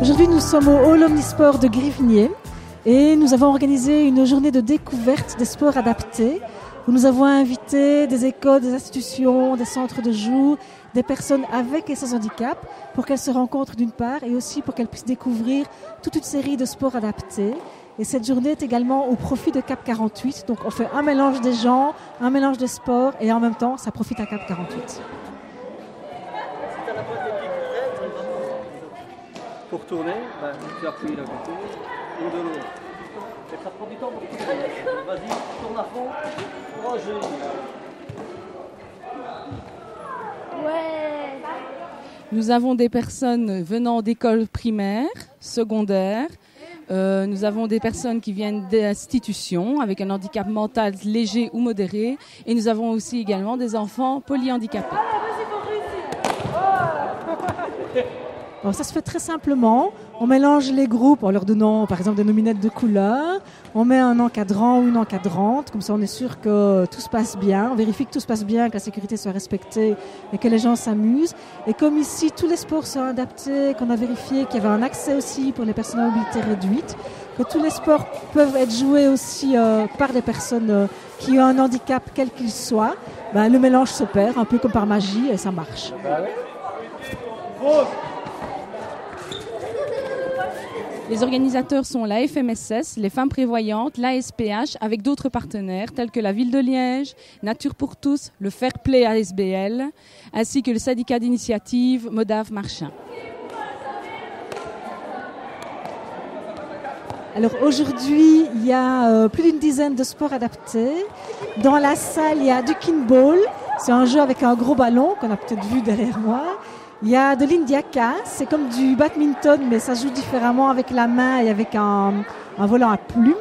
Aujourd'hui, nous sommes au Hall Omnisport de Grivnier et nous avons organisé une journée de découverte des sports adaptés où nous avons invité des écoles, des institutions, des centres de jour, des personnes avec et sans handicap pour qu'elles se rencontrent d'une part et aussi pour qu'elles puissent découvrir toute une série de sports adaptés. Et cette journée est également au profit de Cap 48. Donc on fait un mélange des gens, un mélange des sports et en même temps ça profite à Cap 48. Pour tourner, tu appuies d'un côté ou de l'autre. Et ça prend du temps pour tourner. Vas-y, tourne à fond. Oh, Ouais. Nous avons des personnes venant d'écoles primaires, secondaires. Nous avons des personnes qui viennent d'institutions avec un handicap mental léger ou modéré. Et nous avons aussi également des enfants polyhandicapés. Alors ça se fait très simplement, on mélange les groupes en leur donnant par exemple des nominettes de couleur, on met un encadrant ou une encadrante, comme ça on est sûr que tout se passe bien, on vérifie que tout se passe bien, que la sécurité soit respectée et que les gens s'amusent. Et comme ici tous les sports sont adaptés, qu'on a vérifié qu'il y avait un accès aussi pour les personnes à mobilité réduite, que tous les sports peuvent être joués aussi par des personnes qui ont un handicap quel qu'il soit, le mélange s'opère un peu comme par magie et ça marche. Les organisateurs sont la FMSS, les Femmes Prévoyantes, la SPH, avec d'autres partenaires tels que la Ville de Liège, Nature pour tous, le Fair Play ASBL, ainsi que le syndicat d'initiative Modave Marchin. Alors aujourd'hui, il y a plus d'une dizaine de sports adaptés. Dans la salle, il y a du kinball, c'est un jeu avec un gros ballon qu'on a peut-être vu derrière moi. Il y a de l'Indiaka, c'est comme du badminton, mais ça joue différemment avec la main et avec un volant à plumes,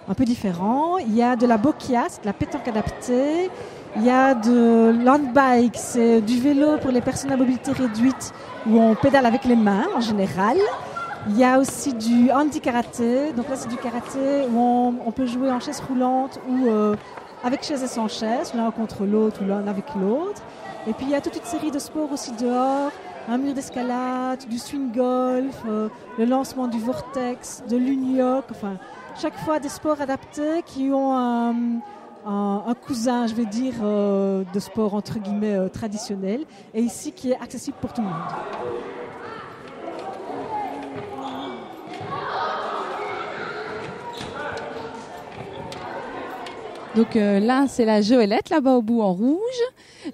un peu différent. Il y a de la bokia, c'est de la pétanque adaptée. Il y a de l'handbike, c'est du vélo pour les personnes à mobilité réduite, où on pédale avec les mains en général. Il y a aussi du handi-karaté, donc là c'est du karaté où on peut jouer en chaise roulante ou avec chaise et sans chaise, l'un contre l'autre ou l'un avec l'autre. Et puis il y a toute une série de sports aussi dehors, un mur d'escalade, du swing golf, le lancement du vortex, de l'unioc, enfin chaque fois des sports adaptés qui ont un cousin, je vais dire, de sport entre guillemets traditionnel, et ici qui est accessible pour tout le monde. Donc là, c'est la Joëlette, là-bas au bout en rouge.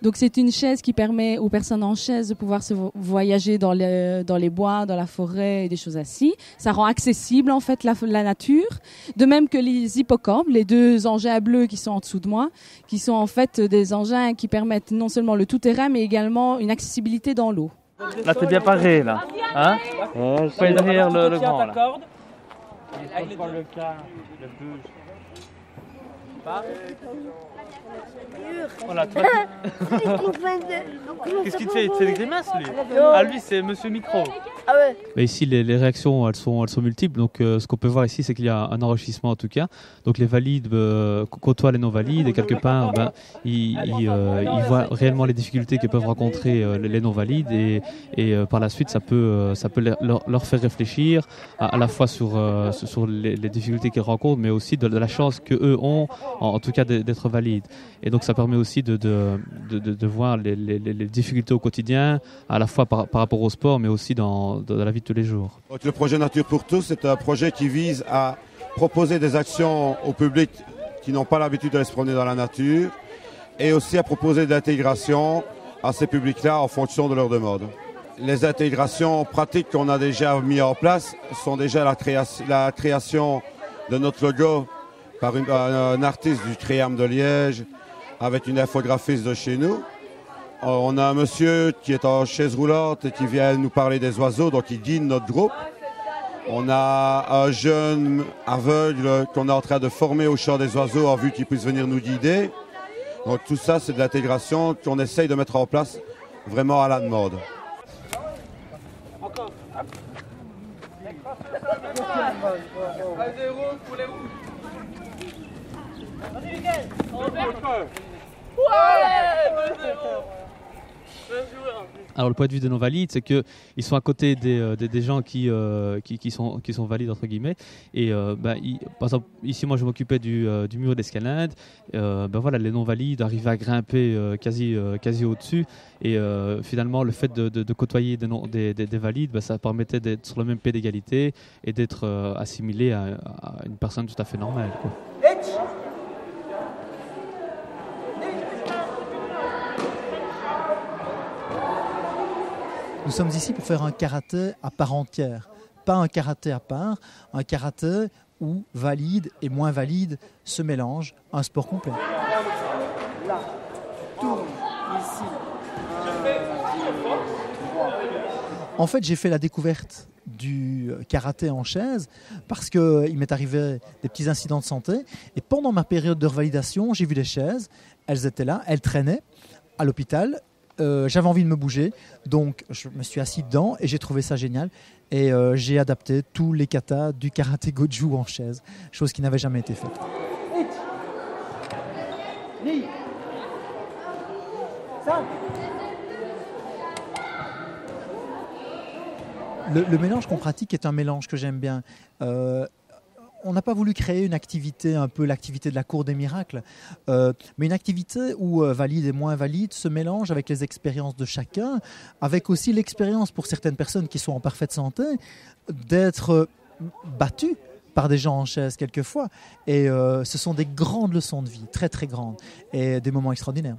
Donc c'est une chaise qui permet aux personnes en chaise de pouvoir se voyager dans les bois, dans la forêt et des choses ainsi. Ça rend accessible en fait la nature. De même que les hippocampes, les deux engins bleus qui sont en dessous de moi, qui sont en fait des engins qui permettent non seulement le tout-terrain, mais également une accessibilité dans l'eau. Là, t'es bien paré, là. Hein? On fait derrière le grand, là. Il faut le cas, le bouge. Voilà, toi, qu'est-ce qu'il te fait? Il te fait des grimaces, lui? Ah, lui, c'est Monsieur Micro. Ah ouais. Mais ici, les réactions, elles sont multiples. Donc, ce qu'on peut voir ici, c'est qu'il y a un enrichissement en tout cas. Donc, les valides côtoient les non-valides et quelque part, ils voient réellement les difficultés que peuvent rencontrer les non-valides et par la suite, ça peut leur faire réfléchir à la fois sur les difficultés qu'ils rencontrent, mais aussi de la chance qu'eux ont, en tout cas, d'être valides. Et donc, ça permet aussi de voir les difficultés au quotidien, à la fois par rapport au sport, mais aussi dans la vie de tous les jours. Donc, le projet Nature pour tous, c'est un projet qui vise à proposer des actions au public qui n'ont pas l'habitude d'aller se promener dans la nature et aussi à proposer de l'intégration à ces publics-là en fonction de leur demande. Les intégrations pratiques qu'on a déjà mis en place sont déjà la création de notre logo par un artiste du CREAM de Liège avec une infographiste de chez nous. On a un monsieur qui est en chaise roulante et qui vient nous parler des oiseaux, donc il guide notre groupe. On a un jeune aveugle qu'on est en train de former au chant des oiseaux en vue qu'il puisse venir nous guider. Donc tout ça, c'est de l'intégration qu'on essaye de mettre en place vraiment à la demande. Encore. Vas-y, Miguel. Ouais, 2-0. Alors le point de vue des non-valides, c'est qu'ils sont à côté des gens qui sont valides, entre guillemets. Et par exemple, ici, moi, je m'occupais du mur d'escalade. Voilà, les non-valides arrivaient à grimper quasi au-dessus. Et finalement, le fait de côtoyer des valides, ça permettait d'être sur le même pied d'égalité et d'être assimilé à une personne tout à fait normale, quoi. Nous sommes ici pour faire un karaté à part entière, pas un karaté à part, un karaté où valide et moins valide se mélangent, un sport complet. Là, tourne, ici. En fait, j'ai fait la découverte du karaté en chaise parce qu'il m'est arrivé des petits incidents de santé et pendant ma période de revalidation, j'ai vu les chaises, elles étaient là, elles traînaient à l'hôpital. J'avais envie de me bouger, donc je me suis assis dedans et j'ai trouvé ça génial. Et j'ai adapté tous les katas du karaté Goju en chaise, chose qui n'avait jamais été faite. Le mélange qu'on pratique est un mélange que j'aime bien. On n'a pas voulu créer une activité, un peu l'activité de la cour des miracles, mais une activité où valide et moins valide se mélangent avec les expériences de chacun, avec aussi l'expérience pour certaines personnes qui sont en parfaite santé, d'être battues par des gens en chaise quelquefois. Et ce sont des grandes leçons de vie, très très grandes, et des moments extraordinaires.